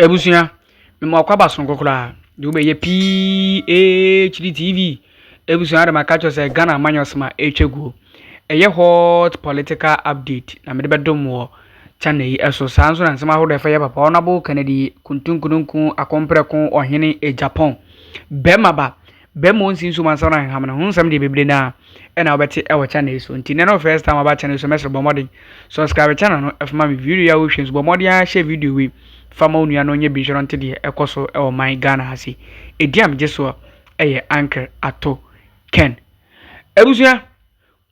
Ebusia, me mo kwaba sonko kura. De ube ye PHD TV. Ebusia de makacho se Ghana manyosma echegu. Eye hot political update. Na mede bedom wo channel yi eso sanso na nsema ho de fa ye papa onabo Kennedy kuntunkununku akompreko Ohene Agyapong. Bema onsi nso mansa na hamna ho nsam de bebre na na obeti e wo channel so nti ne no first time aba channel so mesro bomodin subscribe channel no efma me video ya wo hwens bomodin a share video we fama onua no nye bi nte de ekoso e wo man Ghana hase ediam jeso eye anchor Addo Ken Ebusia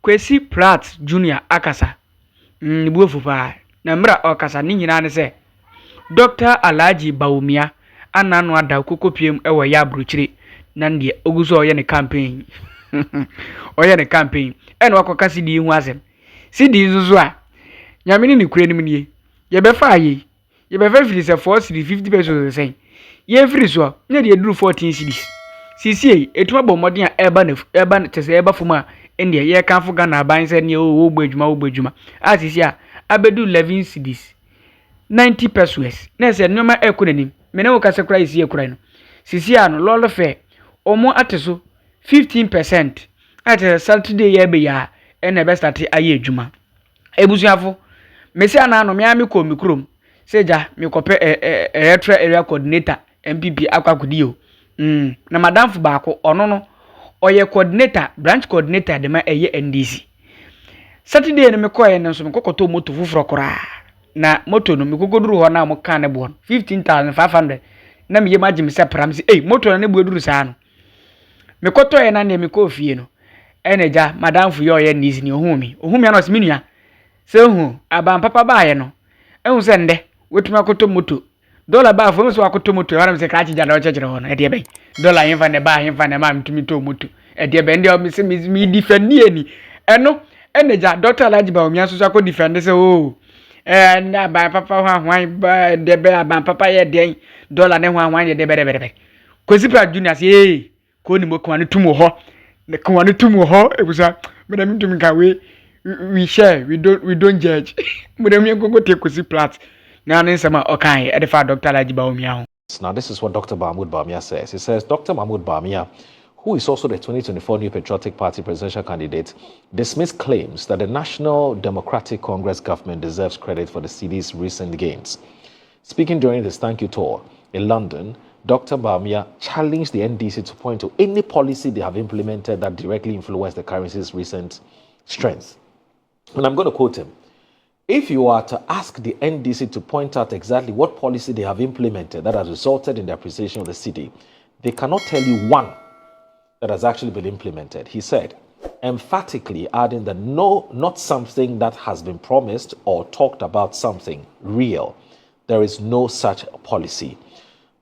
Kwesi Pratt Junior akasa buofu pa na mra okasa ni nyina ne se Dr. Alhaji Bawumia ananu ada kokopiem e wo ya abrochire nandie oguso oye ne campaign oye ne campaign ene wakoka Cedi hu asem Cedi zuzu a nyame ni kure nim nie ye be fa yi ye be fa firi se 4 Cedi 50 pesos sen ye firi so nye de duru 14 Cedi sisi etuma bo modin a eba na tese eba fuma ende ye kanfo Ghana aban se ne o gbadwuma a sisi a abedu 11 Cedi 90 pesos na se nyoma ekonanim me ne wo kase kura isi ekura no sisi a no lolo fe omo ateso 15% ate Saturday ye be ya ene be start aye adwuma ebusuafo mesi anano me ami ko mikrom seja me kope electoral area coordinator MPP akwakudio na madamfo baako ono no oye coordinator branch coordinator de ma eye NDC Saturday ne me koye ne so me kokoto moto fufuro kora na moto no me kogoduru ho na mo kan ne bo 15500 na me ye magim se pram se moto na ne bo eduru sa no me koto ye na ne me ko fie no eneja madamfo ye oye NDC ni ohumi ano se menua se hu aban papa baaye no ehu se nde wetuma akoto moto dollar ba fo so akoto moto wara me se ka chija na ochechire ho no e de ben dollar yin fa ne ba yin fa ne ma mtumi to moto e de ben de me se me defend ni eno eneja Dr. Alhaji Bawumia so akọ defend se na aban papa hwan ba de be aban papa ye den dollar ne hwan ye de be Kwesi Pratt Junior se ko ni mo kwa ne tumo ho ne kwa ne tumo ho ebusa me na mtumi ka we share we don't judge madam go take Kwesi Pratt na nsema okan e defa Dr. Alhaji Bawumia. Now this is what Dr. Bawumia says. He says Dr. Bawumia, who is also the 2024 New Patriotic Party presidential candidate, dismissed claims that the National Democratic Congress government deserves credit for the Cedi's recent gains. Speaking during his thank you tour in London, Dr. Bawumia challenged the NDC to point to any policy they have implemented that directly influenced the currency's recent strength. And I'm going to quote him. If you are to ask the NDC to point out exactly what policy they have implemented that has resulted in the appreciation of the Cedi, they cannot tell you one that has actually been implemented, he said, emphatically adding that no, not something that has been promised or talked about, something real. There is no such policy.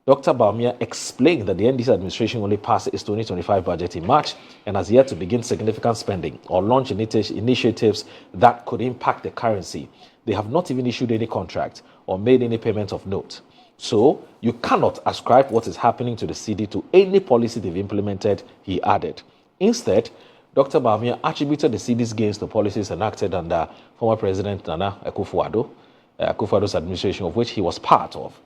Dr. Bawumia explained that the NDC administration only passed its 2025 budget in March and has yet to begin significant spending or launch initiatives that could impact the currency. They have not even issued any contract or made any payment of note. So you cannot ascribe what is happening to the Cedi to any policy they've implemented, he added. Instead, Dr. Bawumia attributed the Cedi's gains to policies enacted under former President Nana Akufo-Addo's administration, of which he was part of,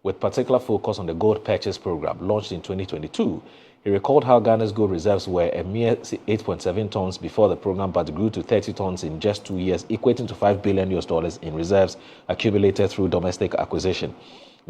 with particular focus on the gold purchase program launched in 2022. He recalled how Ghana's gold reserves were a mere 8.7 tons before the program, but grew to 30 tons in just 2 years, equating to $5 billion in reserves accumulated through domestic acquisition.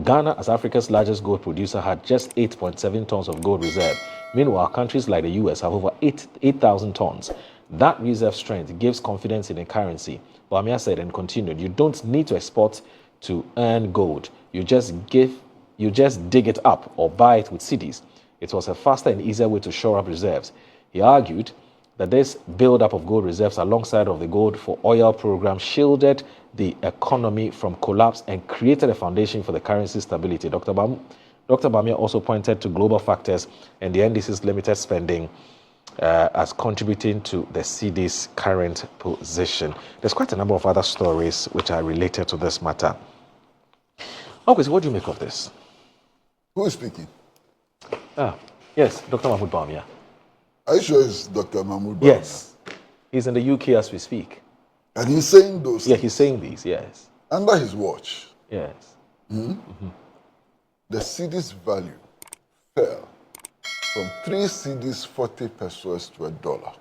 Ghana, as Africa's largest gold producer, had just 8.7 tons of gold reserve. Meanwhile, countries like the US have over 8,000 tons. That reserve strength gives confidence in the currency. Bawumia said and continued, you don't need to export to earn gold. You just dig it up or buy it with Cedis. It was a faster and easier way to shore up reserves. He argued that this build-up of gold reserves alongside of the gold for oil program shielded the economy from collapse and created a foundation for the currency stability. Dr. Bawumia also pointed to global factors and the NDC's limited spending as contributing to the Cedi's current position. There's quite a number of other stories which are related to this matter. Okay, so what do you make of this? Who is speaking? Yes, Dr. Mahmoud Bawumia. Are you sure it's Dr. Mahmoud Bawumia? Yes. He's in the UK as we speak. And he's saying those things? Yeah, he's saying these, yes. Under his watch? Yes. Mm-hmm. the Cedi's value fell from 3 Cedis 40 pesos to $1.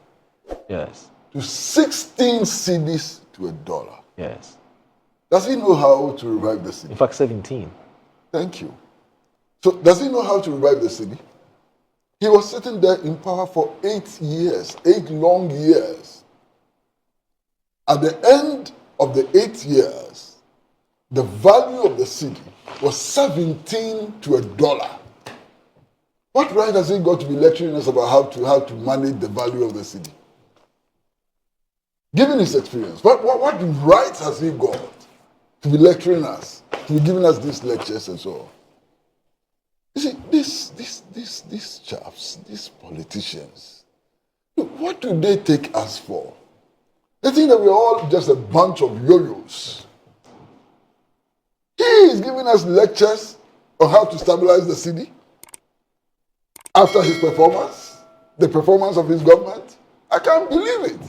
Yes. To 16 Cedis to $1. Yes. Does he know how to revive the Cedi? In fact, 17. Thank you. So does he know how to revive the Cedi? He was sitting there in power for 8 years, 8 long years. At the end of the 8 years, the value of the Cedi was 17 to $1. What right has he got to be lecturing us about how to manage the value of the Cedi? Given his experience, what rights has he got to be lecturing us, to be giving us these lectures and so on? You see, these chaps, these politicians, look, what do they take us for? They think that we're all just a bunch of yo-yos. He is giving us lectures on how to stabilize the Cedi after his performance, the performance of his government. I can't believe it.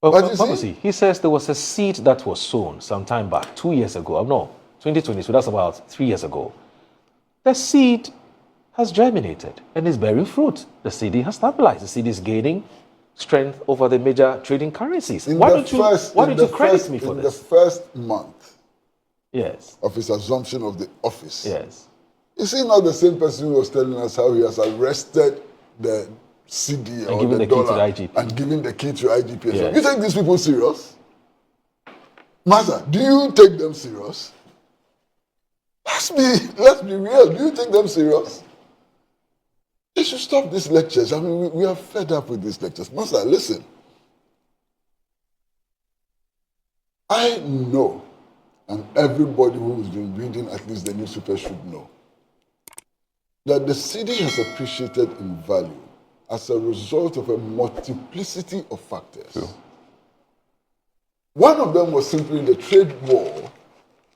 But you see, he says there was a seed that was sown some time back, 2 years ago. No, 2020, so that's about 3 years ago. The seed has germinated and is bearing fruit. The Cedi has stabilized. The Cedi is gaining strength over the major trading currencies. Why don't you credit me for this? In the first month yes. of his assumption of the office, yes. is he not the same person who was telling us how he has arrested the Cedi or the dollar and giving the key to IGP? Yes. You take these people serious? Master, do you take them serious? Let's be real. Do you take them serious? They should stop these lectures. I mean, we are fed up with these lectures. Master, listen. I know, and everybody who has been reading at least the newspaper should know, that the Cedi has appreciated in value as a result of a multiplicity of factors. True. One of them was simply the trade war,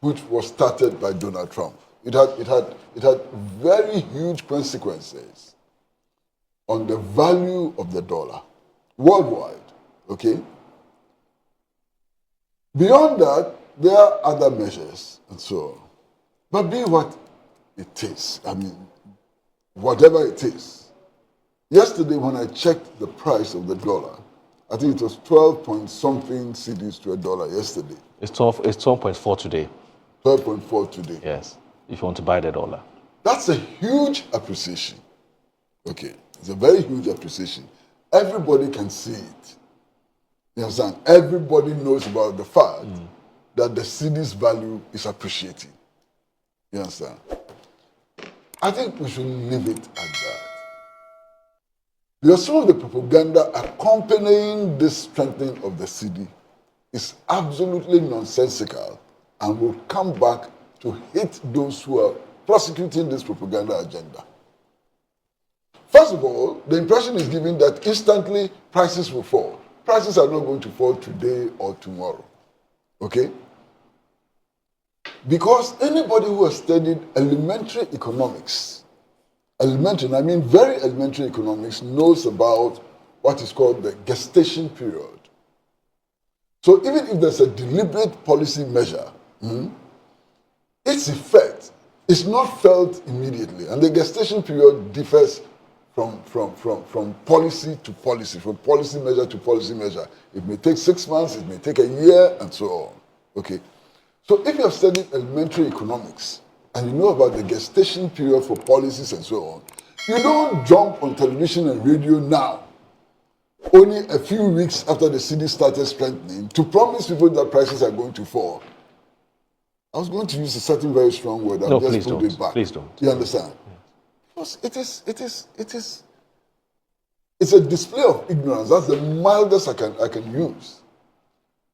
which was started by Donald Trump. It had very huge consequences on the value of the dollar worldwide. Okay. Beyond that, there are other measures and so on. But be what it is. I mean, whatever it is. Yesterday, when I checked the price of the dollar, I think it was 12 point something Cedis to $1 yesterday. It's 12.4 today. 12.4 today. Yes, if you want to buy the dollar. That's a huge appreciation. Okay, it's a very huge appreciation. Everybody can see it. You understand? Everybody knows about the fact that the Cedi's value is appreciating. You understand? I think we should leave it at that. Because some of the propaganda accompanying this strengthening of the Cedi is absolutely nonsensical and will come back to hit those who are prosecuting this propaganda agenda. First of all, the impression is given that instantly prices will fall. Prices are not going to fall today or tomorrow. Okay? Because anybody who has studied elementary economics, elementary, I mean very elementary economics, knows about what is called the gestation period. So even if there's a deliberate policy measure, its effect is not felt immediately. And the gestation period differs from policy to policy, from policy measure to policy measure. It may take 6 months, it may take a year, and so on. Okay. So if you have studied elementary economics and you know about the gestation period for policies and so on, you don't jump on television and radio now, only a few weeks after the Cedi started strengthening, to promise people that prices are going to fall. I was going to use a certain very strong word. No, please don't. It back. Please don't. You understand? Because it's a display of ignorance. That's the mildest I can use.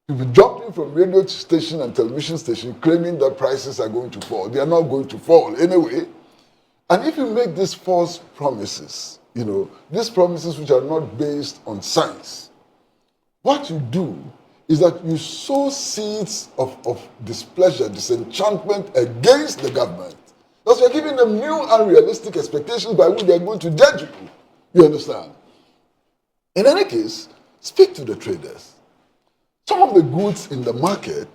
To be jumping from radio station and television station claiming that prices are going to fall. They are not going to fall anyway. And if you make these false promises, these promises which are not based on science, what you do is that you sow seeds of displeasure, disenchantment against the government. Because you're giving them new unrealistic expectations by which they're going to judge you. You understand? In any case, speak to the traders. Some of the goods in the market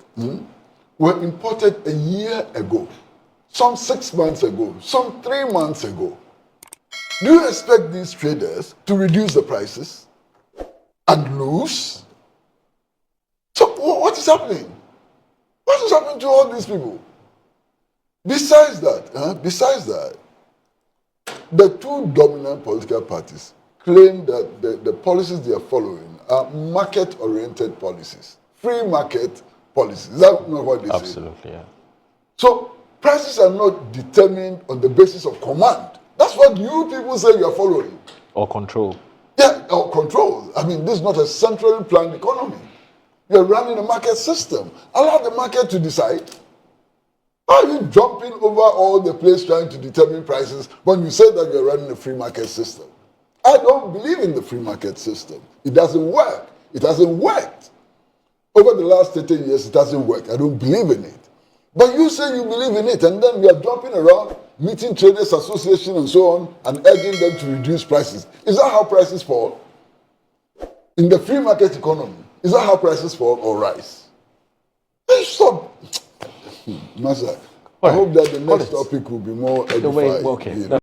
were imported a year ago. some 6 months ago, some 3 months ago. Do you expect these traders to reduce the prices and lose? So what is happening? What is happening to all these people? Besides that, the two dominant political parties claim that the policies they are following are market-oriented policies, free market policies. Is that not what they say? Absolutely, yeah. So prices are not determined on the basis of command. That's what you people say you are following. Or control. Yeah, or control. I mean, this is not a centrally planned economy. You're running a market system. Allow the market to decide. Why are you jumping over all the place trying to determine prices when you say that you're running a free market system? I don't believe in the free market system. It doesn't work. It hasn't worked. Over the last 30 years, it hasn't worked. I don't believe in it. But you say you believe in it, and then you are jumping around, meeting traders association and so on, and urging them to reduce prices. Is that how prices fall? In the free market economy, is that how prices fall or rise? Hey, stop. Masa, I hope that the next topic will be more edifying.